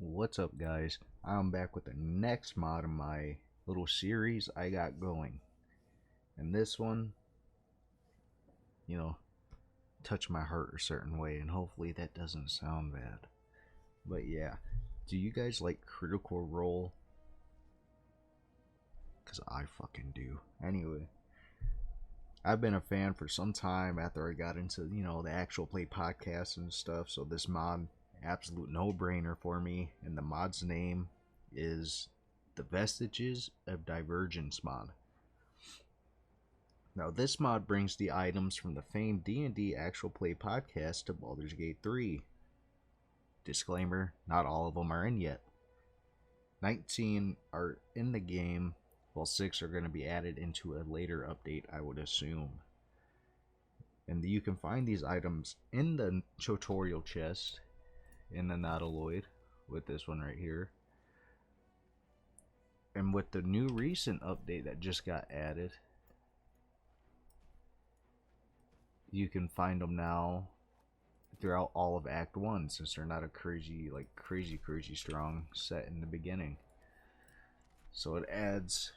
What's up, guys? I'm back with the next mod in my little series I got going. And this one, you know, touched my heart a certain way, and hopefully that doesn't sound bad. But yeah, do you guys like Critical Role? Because I fucking do. Anyway, I've been a fan for some time after I got into, the actual play podcasts and stuff, so this mod, absolute no-brainer for me, and the mod's name is the Vestiges of Divergence mod. Now, this mod brings the items from the famed D&D actual play podcast to Baldur's Gate 3. Disclaimer, not all of them are in yet. 19 are in the game, while 6 are going to be added into a later update, I would assume. And you can find these items in the tutorial chest in the Nautiloid with this one right here. And with the new recent update that just got added, you can find them now throughout all of Act 1, since they're not a crazy strong set in the beginning. So it adds,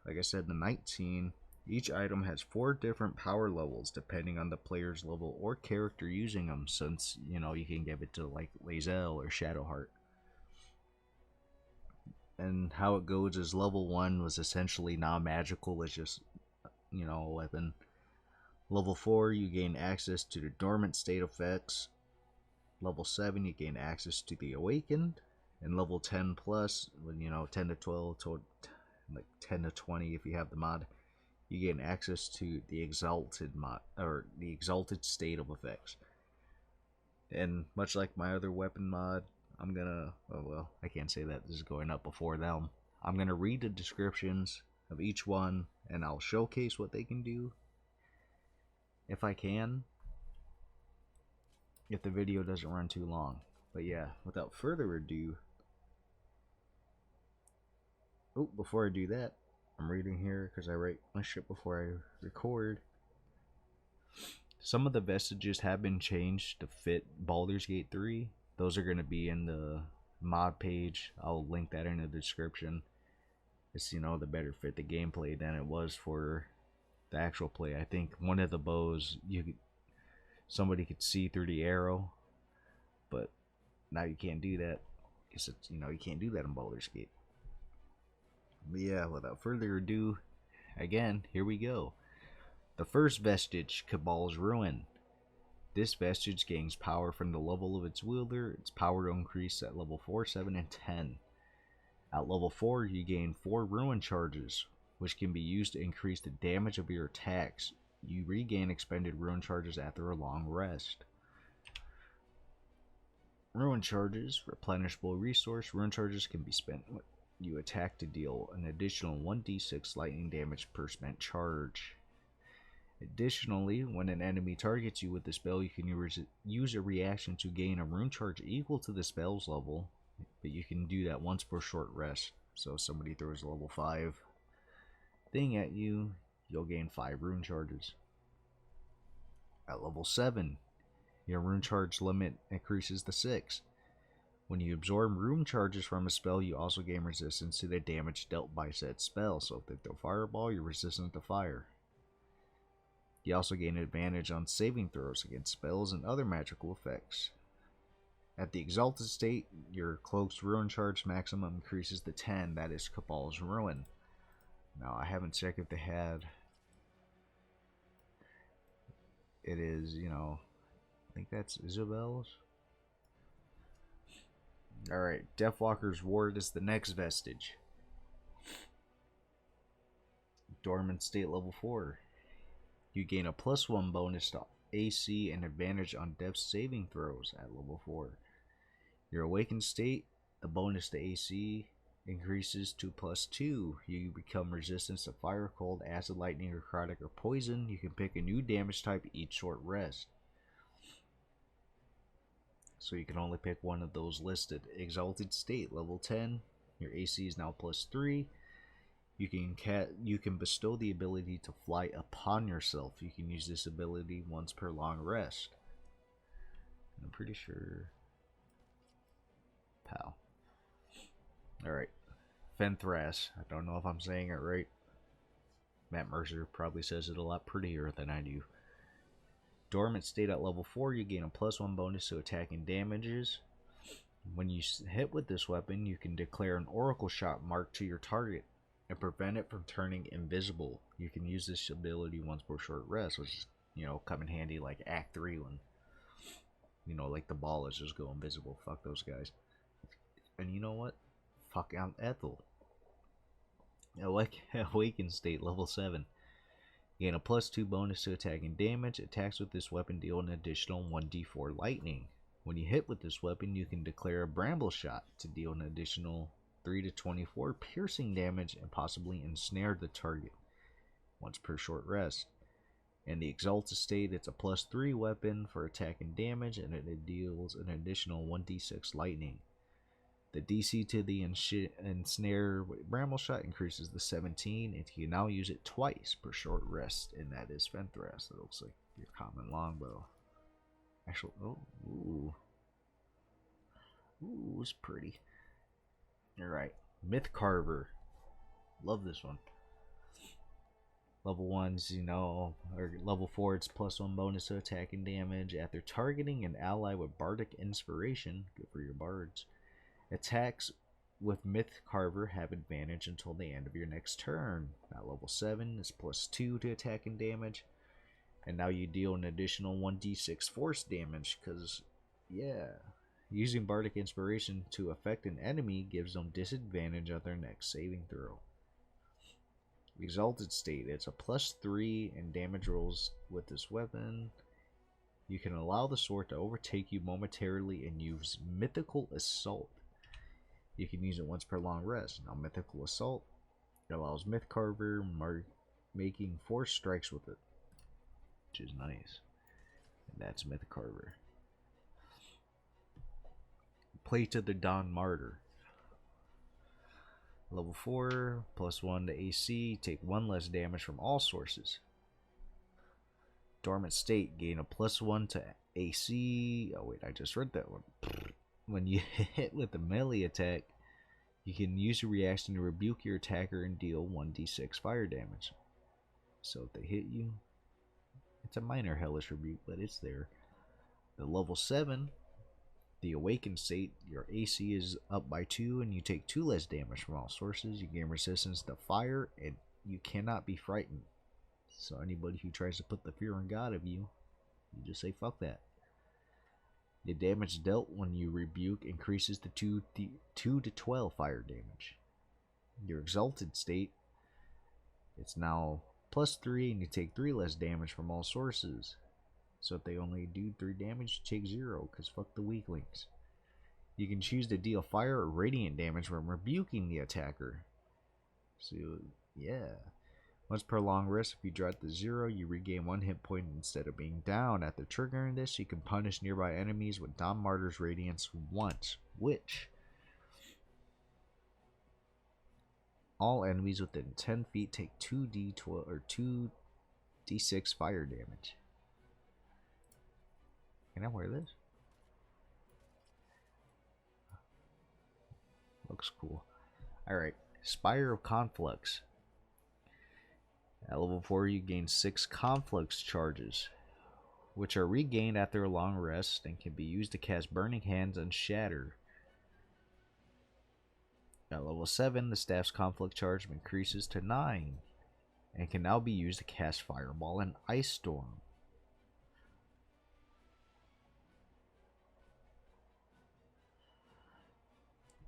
like I said, the 19. Each item has 4 different power levels depending on the player's level or character using them, since, you can give it to like Lae'zel or Shadowheart. And how it goes is level 1 was essentially non-magical, it's just, a weapon. Level 4, you gain access to the dormant state effects. Level 7, you gain access to the awakened. And level 10 plus, 10 to 12, to like 10 to 20 if you have the mod, you gain access to the exalted mod, or the exalted state of effects. And much like my other weapon mod, I'm gonna, I can't say that, this is going up before them. I'm gonna read the descriptions of each one, and I'll showcase what they can do, if I can, if the video doesn't run too long. But yeah, without further ado, before I do that, I'm reading here because I write my shit before I record. Some of the vestiges have been changed to fit Baldur's Gate 3. Those are going to be in the mod page. I'll link that in the description. It's, the better fit the gameplay than it was for the actual play. I think one of the bows, somebody could see through the arrow, but now you can't do that because it's, you can't do that in Baldur's Gate. But yeah, without further ado, again, here we go. The first vestige, Cabals Ruin. This vestige gains power from the level of its wielder. Its power will increase at level 4, 7, and 10. At level 4, you gain 4 ruin charges, which can be used to increase the damage of your attacks. You regain expended ruin charges after a long rest. Ruin charges, replenishable resource. Ruin charges can be spent when you attack to deal an additional 1d6 lightning damage per spent charge. Additionally, when an enemy targets you with the spell, you can use a reaction to gain a rune charge equal to the spell's level, but you can do that once per short rest. So if somebody throws a level 5 thing at you, you'll gain 5 rune charges. At level 7, your rune charge limit increases to 6. When you absorb rune charges from a spell, you also gain resistance to the damage dealt by said spell. So if they throw fireball, you're resistant to fire. You also gain advantage on saving throws against spells and other magical effects. At the exalted state, your cloak's ruin charge maximum increases to 10. That is Cabal's Ruin. Now, I haven't checked if they had. It is, I think that's Isabel's. Alright, Deathwalker's Ward is the next vestige. Dormant state level 4. You gain a +1 bonus to AC and advantage on death saving throws at level 4. Your awakened state, the bonus to AC increases to +2. You become resistant to fire, cold, acid, lightning, necrotic, or poison. You can pick a new damage type each short rest. So you can only pick one of those listed. Exalted state, level 10. Your AC is now +3. You can bestow the ability to fly upon yourself. You can use this ability once per long rest. I'm pretty sure. Pow. Alright. Fenthrass. I don't know if I'm saying it right. Matt Mercer probably says it a lot prettier than I do. Dormant state at level 4, you gain a +1 bonus to attack and damages. When you hit with this weapon, you can declare an oracle shot marked to your target and prevent it from turning invisible. You can use this ability once per short rest, which is, come in handy like Act 3 when, like the ball is just go invisible. Fuck those guys. And you know what? Fuck out Ethel. Awakened state, level 7. Gain a +2 bonus to attack and damage. Attacks with this weapon deal an additional 1d4 lightning. When you hit with this weapon, you can declare a bramble shot to deal an additional 3 to 24 piercing damage and possibly ensnare the target once per short rest. In the Exalted state, it's a +3 weapon for attack and damage, and it deals an additional 1d6 lightning. The DC to the ensnare bramble shot increases to 17, and you can now use it twice per short rest, and that is Fenthrass. That looks like your common longbow. Actually, ooh, it's pretty. Alright, Myth Carver. Love this one. Level 1's, or level 4, it's +1 bonus to attack and damage. After targeting an ally with Bardic Inspiration, good for your bards, attacks with Myth Carver have advantage until the end of your next turn. At level 7, it's +2 to attack and damage. And now you deal an additional 1d6 force damage, because, using Bardic Inspiration to affect an enemy gives them disadvantage on their next saving throw. Exalted state, it's a +3 in damage rolls with this weapon. You can allow the sword to overtake you momentarily and use Mythical Assault. You can use it once per long rest. Now, Mythical Assault allows Myth Carver making 4 strikes with it, which is nice. And that's Myth Carver. Plate of the Dawn Martyr. Level 4, +1 to AC, take 1 less damage from all sources. Dormant state, gain a +1 to AC. Oh wait, I just read that one. When you hit with a melee attack, you can use a reaction to rebuke your attacker and deal 1d6 fire damage. So if they hit you, it's a minor hellish rebuke, but it's there. The level 7, the awakened state, your AC is up by 2 and you take 2 less damage from all sources. You gain resistance to fire and you cannot be frightened. So anybody who tries to put the fear in God of you, you just say fuck that. The damage dealt when you rebuke increases to 2 to 12 fire damage. Your exalted state, it's now +3 and you take 3 less damage from all sources. So if they only do 3 damage, you take 0, because fuck the weaklings. You can choose to deal fire or radiant damage when rebuking the attacker. So, once per long rest, if you drop to 0, you regain 1 hit point instead of being down. After triggering this, you can punish nearby enemies with Dawn Martyr's Radiance once, which all enemies within 10 feet take 2d12 or 2d6 fire damage. Can I wear this? Looks cool. Alright, Spire of Conflex. At level 4, you gain 6 Conflex charges, which are regained after a long rest and can be used to cast Burning Hands and Shatter. At level 7, the staff's Conflict charge increases to 9 and can now be used to cast Fireball and Ice Storm.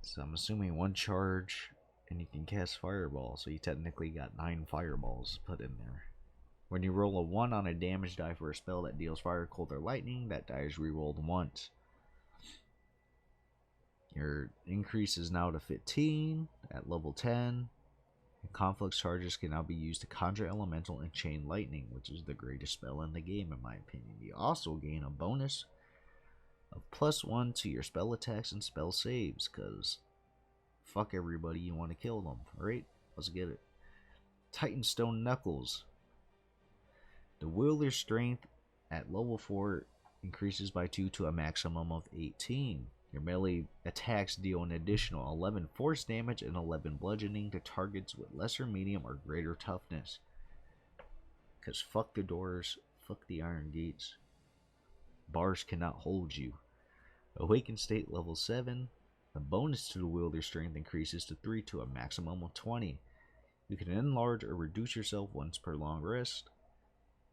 So I'm assuming 1 charge and you can cast Fireball, so you technically got 9 Fireballs put in there. When you roll a 1 on a damage die for a spell that deals fire, cold, or lightning, that die is rerolled once. Your increase is now to 15 at level 10. And Conflict charges can now be used to conjure elemental and chain lightning, which is the greatest spell in the game in my opinion. You also gain a bonus of +1 to your spell attacks and spell saves, because fuck everybody, you want to kill them. Alright, let's get it. Titanstone Knuckles. The wielder's strength at level 4 increases by 2 to a maximum of 18. Your melee attacks deal an additional 11 force damage and 11 bludgeoning to targets with lesser, medium, or greater toughness. Because fuck the doors, fuck the iron gates. Bars cannot hold you. Awakened State level 7. The bonus to the wielder strength increases to 3 to a maximum of 20. You can enlarge or reduce yourself once per long rest.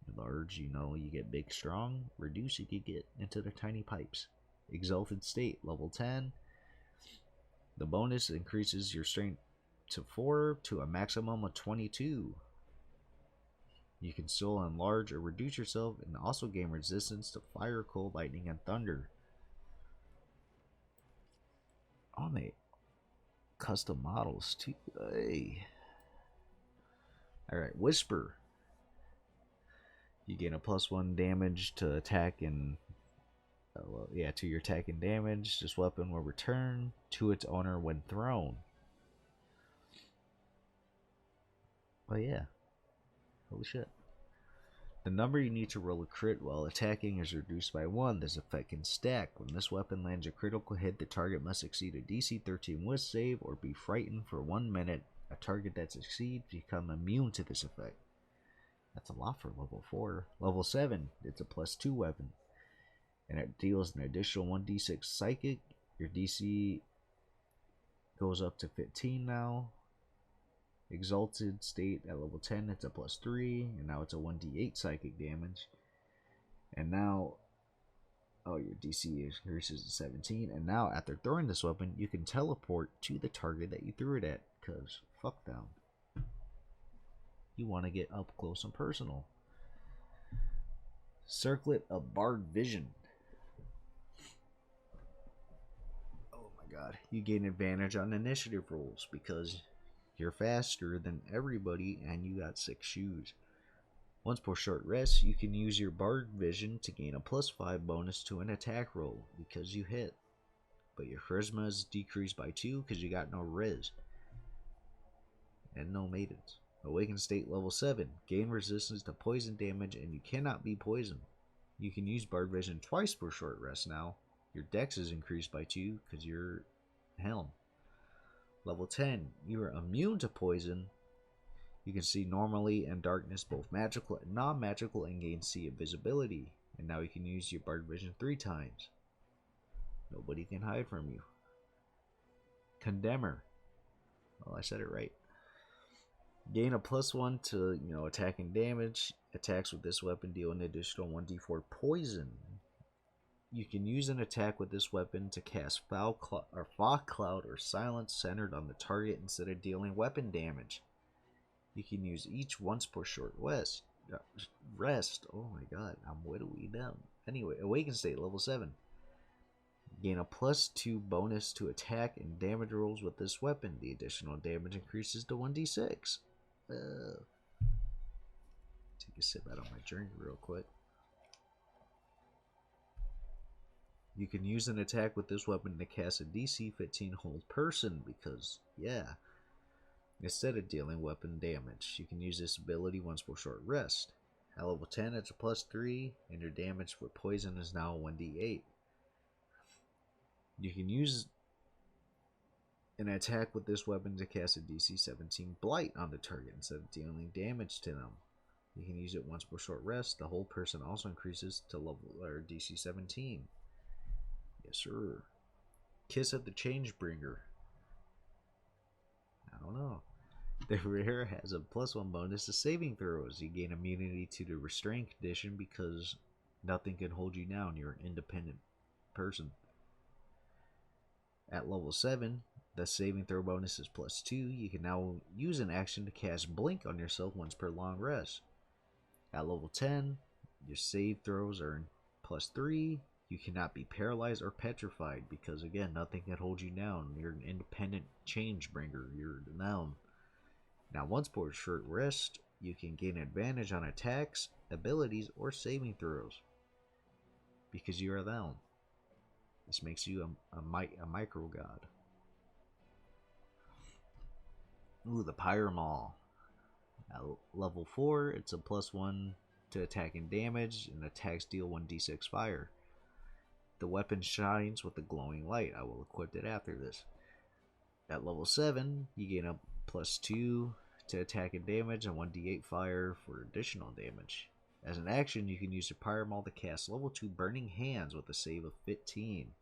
Enlarge, you get big strong. Reduce, you can get into the tiny pipes. Exalted State level 10. The bonus increases your strength to 4 to a maximum of 22. You can still enlarge or reduce yourself and also gain resistance to fire, cold, lightning, and thunder. Oh, they custom models too. Hey. Alright, Whisper. You gain a +1 damage to attack and to your attack and damage. This weapon will return to its owner when thrown. Oh yeah. Holy shit. The number you need to roll a crit while attacking is reduced by 1. This effect can stack. When this weapon lands a critical hit, the target must succeed a DC 13 Wisp save or be frightened for 1 minute. A target that succeeds becomes immune to this effect. That's a lot for level 4. Level 7, it's a +2 weapon. And it deals an additional 1d6 psychic. Your DC goes up to 15 now. Exalted State at level 10, it's a +3, and now it's a 1d8 psychic damage. And now, your DC increases to 17, and now after throwing this weapon, you can teleport to the target that you threw it at, because fuck them. You want to get up close and personal. Circlet of Bard Vision. Oh my god. You gain advantage on initiative rolls because you're faster than everybody and you got 6 shoes. Once per short rest, you can use your Bard Vision to gain a +5 bonus to an attack roll because you hit. But your charisma is decreased by 2 because you got no res. And no maidens. Awakened State level 7. Gain resistance to poison damage and you cannot be poisoned. You can use Bard Vision twice per short rest now. Your dex is increased by 2 because you're Helm. Level 10. You are immune to poison. You can see normally and darkness, both magical and non-magical, and gain sea invisibility. And now you can use your Bard Vision 3 times. Nobody can hide from you. Condemner. Well, I said it right. Gain a +1 to, attack and damage. Attacks with this weapon deal an additional 1d4 poison. You can use an attack with this weapon to cast Fog Cloud or Silence centered on the target instead of dealing weapon damage. You can use each once per short rest. Oh my god, I'm whittling down. Anyway, Awakened State level 7. Gain a +2 bonus to attack and damage rolls with this weapon. The additional damage increases to 1d6. Take a sip out of my drink real quick. You can use an attack with this weapon to cast a DC 15 hold person because, yeah. Instead of dealing weapon damage, you can use this ability once per short rest. At level 10, it's a +3, and your damage with poison is now 1d8. You can use an attack with this weapon to cast a DC 17 Blight on the target instead of dealing damage to them. You can use it once per short rest. The whole person also increases to level or DC 17. Yes, sir. Kiss of the Changebringer. I don't know. The rare has a +1 bonus to saving throws. You gain immunity to the restraint condition because nothing can hold you down. You're an independent person. At level 7, the saving throw bonus is +2. You can now use an action to cast Blink on yourself once per long rest. At level 10, your save throws are +3. You cannot be paralyzed or petrified because, again, nothing can hold you down. You're an independent Changebringer. You're down. Now, once per short rest, you can gain advantage on attacks, abilities, or saving throws because you are down. This makes you a micro god. Ooh, the Pym Mall. At level 4, it's a +1 to attack and damage, and attacks deal 1d6 fire. The weapon shines with a glowing light. I will equip it after this. At level 7, you gain a +2 to attack and damage and 1d8 fire for additional damage. As an action, you can use your Pym Mall to cast level 2 Burning Hands with a save of 15.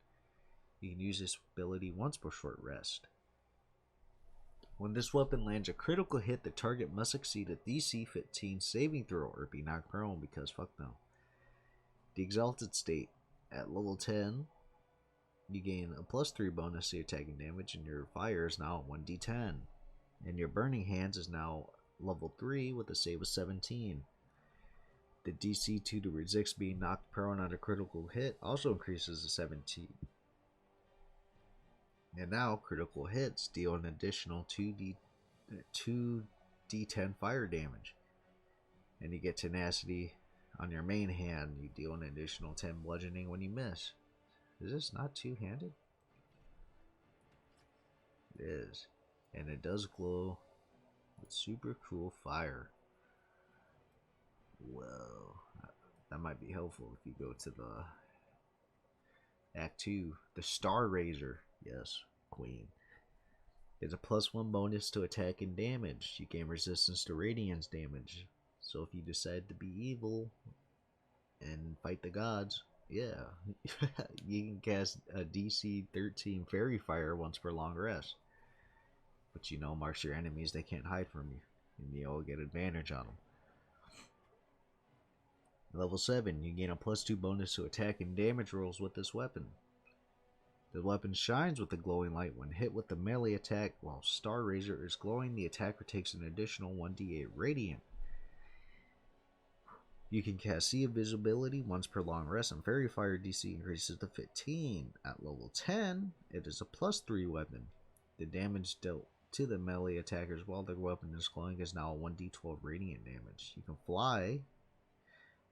You can use this ability once per short rest. When this weapon lands a critical hit, the target must succeed a DC 15 saving throw or be knocked prone, because fuck no. The Exalted State. At level 10, you gain a +3 bonus to attacking damage, and your fire is now 1d10. And your Burning Hands is now level 3 with a save of 17. The DC 2 to resist being knocked prone on a critical hit also increases to 17. And now critical hits deal an additional 2d10 fire damage. And you get tenacity on your main hand. You deal an additional 10 bludgeoning when you miss. Is this not two-handed? It is. And it does glow with super cool fire. Whoa. That might be helpful if you go to the Act 2. The Star Razor. Yes, Queen. It's a +1 bonus to attack and damage. You gain resistance to radiance damage. So if you decide to be evil and fight the gods, yeah, you can cast a DC 13 Fairy Fire once per long rest. But you know, marks your enemies, they can't hide from you, and you'll get advantage on them. Level 7, you gain a +2 bonus to attack and damage rolls with this weapon. The weapon shines with a glowing light when hit with the melee attack. While Star Razor is glowing, the attacker takes an additional 1d8 radiant. You can cast Sea of Visibility once per long rest, and Fairy Fire DC increases to 15. At level 10, it is a +3 weapon. The damage dealt to the melee attackers while their weapon is glowing is now a 1d12 radiant damage. You can fly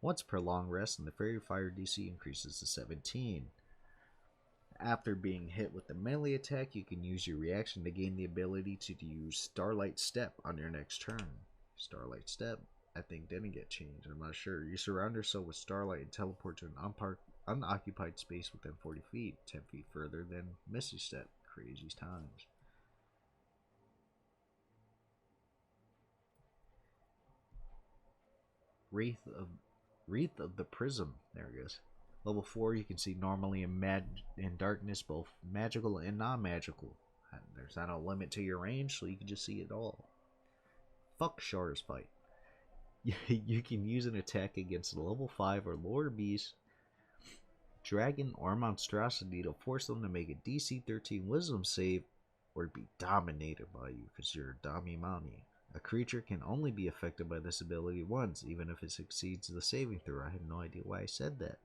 once per long rest, and the Fairy Fire DC increases to 17. After being hit with the melee attack, you can use your reaction to gain the ability to use Starlight Step on your next turn. Starlight Step, I think, didn't get changed. I'm not sure. You surround yourself with starlight and teleport to an unoccupied space within 40 feet, 10 feet further than Misty Step. Crazy times. Wreath of the Prism. There it goes. Level 4, you can see normally in darkness, both magical and non-magical. There's not a limit to your range, so you can just see it all. Fuck Shar's Fight. You can use an attack against a level 5 or lower beast, dragon, or monstrosity to force them to make a DC 13 wisdom save or be dominated by you, because you're a Damimami. A creature can only be affected by this ability once, even if it succeeds the saving throw. I have no idea why I said that.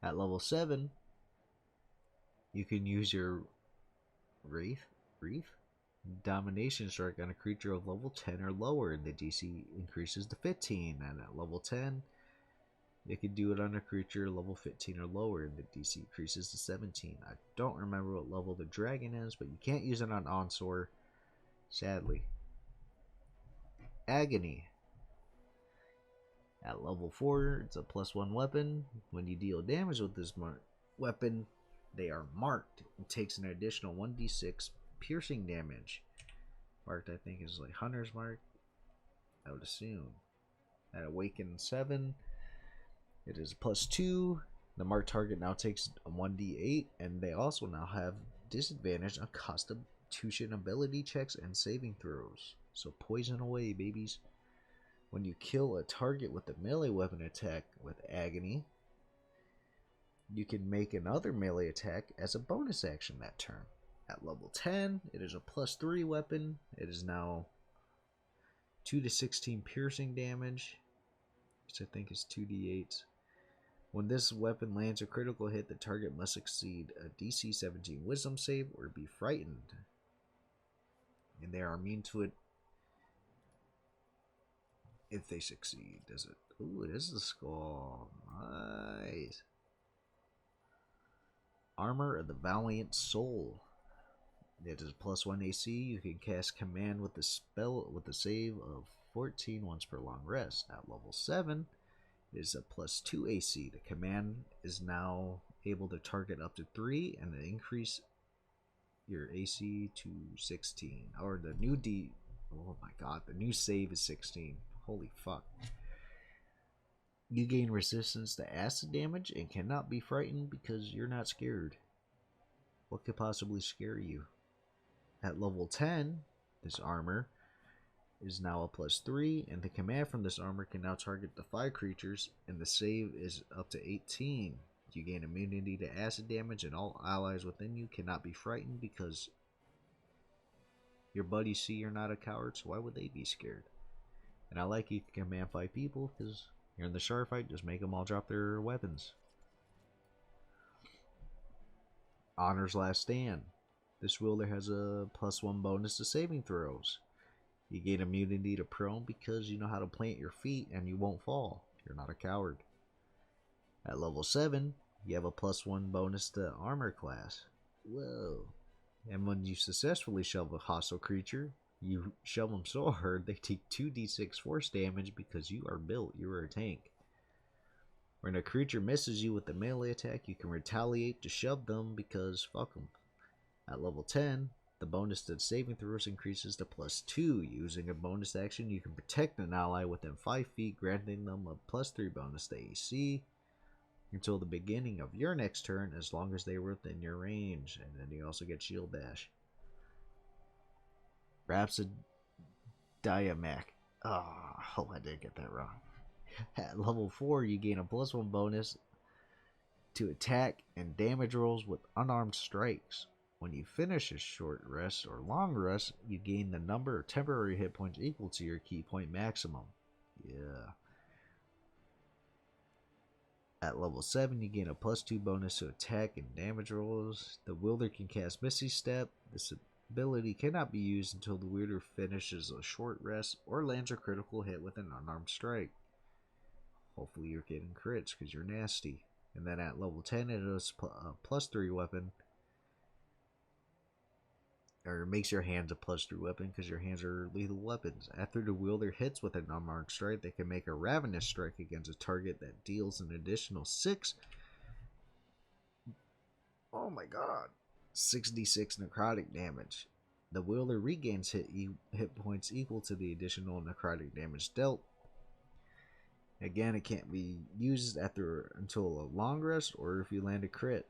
At level 7, you can use your Wreath? Domination strike on a creature of level 10 or lower, and the DC increases to 15. And at level 10, you can do it on a creature level 15 or lower, and the DC increases to 17. I don't remember what level the dragon is, but you can't use it on Onsor, sadly. Agony. At level 4, it's a +1 weapon. When you deal damage with this weapon, they are marked. It takes an additional 1d6 piercing damage. Marked, I think, is like Hunter's Mark, I would assume. At Awaken 7, it is a +2. The marked target now takes a 1d8, and they also now have disadvantage on Constitution ability checks and saving throws. So poison away, babies. When you kill a target with a melee weapon attack with Agony, you can make another melee attack as a bonus action that turn. At level 10, it is a +3 weapon. It is now 2 to 16 piercing damage, which I think is 2d8. When this weapon lands a critical hit, the target must succeed a DC 17 wisdom save or be frightened. And they are immune to it if they succeed. Does it? Ooh, it is the skull. Nice. Armor of the Valiant Soul. It is +1 AC. You can cast command with the spell with a save of 14 once per long rest. At level 7, it is a +2 AC. The command is now able to target up to 3 and increase your AC to 16. Or the new oh my god, the new save is 16. Holy fuck. You gain resistance to acid damage and cannot be frightened because you're not scared. What could possibly scare you? At level 10, this armor is now a +3, and the command from this armor can now target the 5 creatures, and the save is up to 18. You gain immunity to acid damage, and all allies within you cannot be frightened because your buddies see you're not a coward, so why would they be scared? And I like you can command 5 people because you're in the shard fight, just make them all drop their weapons. Honor's Last Stand. This wielder has a +1 bonus to saving throws. You gain immunity to prone because you know how to plant your feet and you won't fall. You're not a coward. At level 7, you have a +1 bonus to armor class. Whoa. And when you successfully shove a hostile creature, you shove them so hard they take 2d6 force damage because you are built, you are a tank. When a creature misses you with a melee attack, you can retaliate to shove them because fuck them. At level 10, the bonus to saving throws increases to +2. Using a bonus action, you can protect an ally within 5 feet, granting them a +3 bonus to AC until the beginning of your next turn, as long as they were within your range. And then you also get Shield Dash. Rhapsodiamac. Oh, I hope I didn't get that wrong. At level 4, you gain a +1 bonus to attack and damage rolls with unarmed strikes. When you finish a short rest or long rest, you gain the number of temporary hit points equal to your key point maximum. Yeah. At level 7, you gain a +2 bonus to attack and damage rolls. The wielder can cast Misty Step. This ability cannot be used until the wielder finishes a short rest or lands a critical hit with an unarmed strike. Hopefully you're getting crits because you're nasty. And then at level 10, it is a +3 weapon. Or it makes your hands a +3 weapon because your hands are lethal weapons. After the wielder hits with an unarmed strike, they can make a ravenous strike against a target that deals an additional 6. Oh my god. 6d6 necrotic damage. The wielder regains hit points equal to the additional necrotic damage dealt. Again, it can't be used until a long rest or if you land a crit.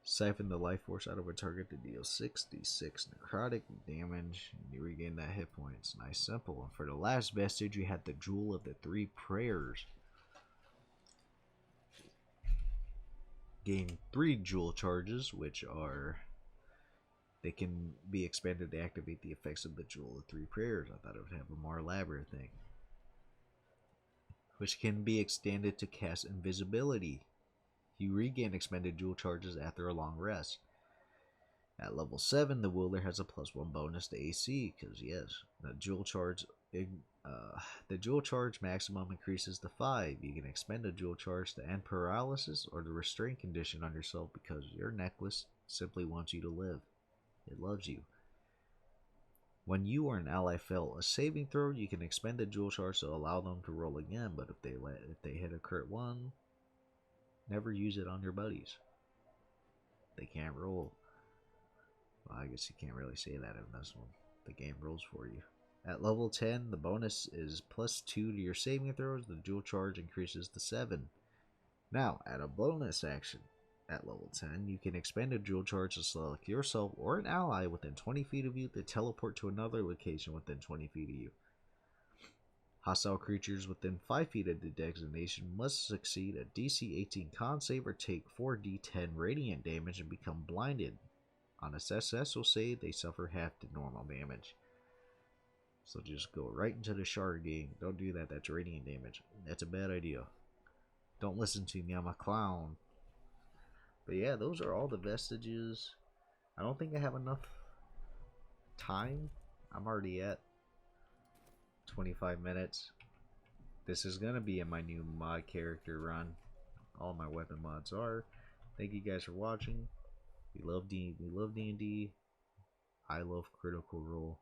Siphon the life force out of a target to deal 6d6 necrotic damage, and you regain that hit points. Nice, simple. And for the last vestige, you had the Jewel of the 3 Prayers. Gain 3 jewel charges, which are... they can be expended to activate the effects of the Jewel of 3 Prayers. I thought it would have a more elaborate thing. Which can be extended to cast invisibility. You regain expended jewel charges after a long rest. At level 7, the wielder has a +1 bonus to AC, because yes, the jewel charge maximum increases to 5. You can expend a jewel charge to end paralysis or the restraint condition on yourself because your necklace simply wants you to live. It loves you. When you or an ally fail a saving throw, you can expend a jewel charge to allow them to roll again, but if they hit a crit 1, never use it on your buddies. They can't roll. Well, I guess you can't really say that in this one. The game rolls for you. At level 10, the bonus is +2 to your saving throws. The dual charge increases to 7. Now, add a bonus action. At level 10, you can expend a dual charge to select yourself or an ally within 20 feet of you to teleport to another location within 20 feet of you. Hostile creatures within 5 feet of the designation must succeed a DC 18 con save or take 4d10 radiant damage and become blinded. On a successful save, they suffer half the normal damage. So just go right into the shard game. Don't do that, that's radiant damage. That's a bad idea. Don't listen to me, I'm a clown. But yeah, those are all the vestiges. I don't think I have enough time. I'm already at 25 minutes. This is gonna be in my new mod character run. All my weapon mods are. Thank you guys for watching. We love D&D. I love Critical Role.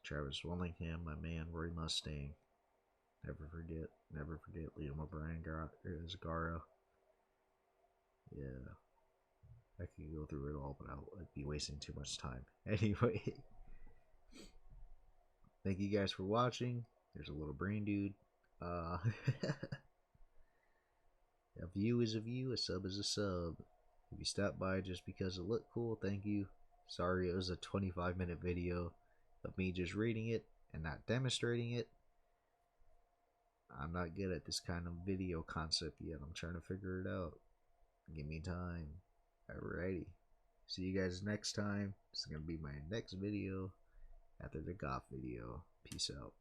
Travis Willingham, my man, Roy Mustang. Never forget Liam O'Brien, Zagara. Yeah, I could go through it all, but I'd be wasting too much time. Anyway, thank you guys for watching. There's a little brain dude. A view is a view, a sub is a sub. If you stopped by just because it looked cool, thank you. Sorry it was a 25-minute video of me just reading it and not demonstrating it. I'm not good at this kind of video concept yet. I'm trying to figure it out. Give me time. Alrighty. See you guys next time. This is going to be my next video after the goth video. Peace out.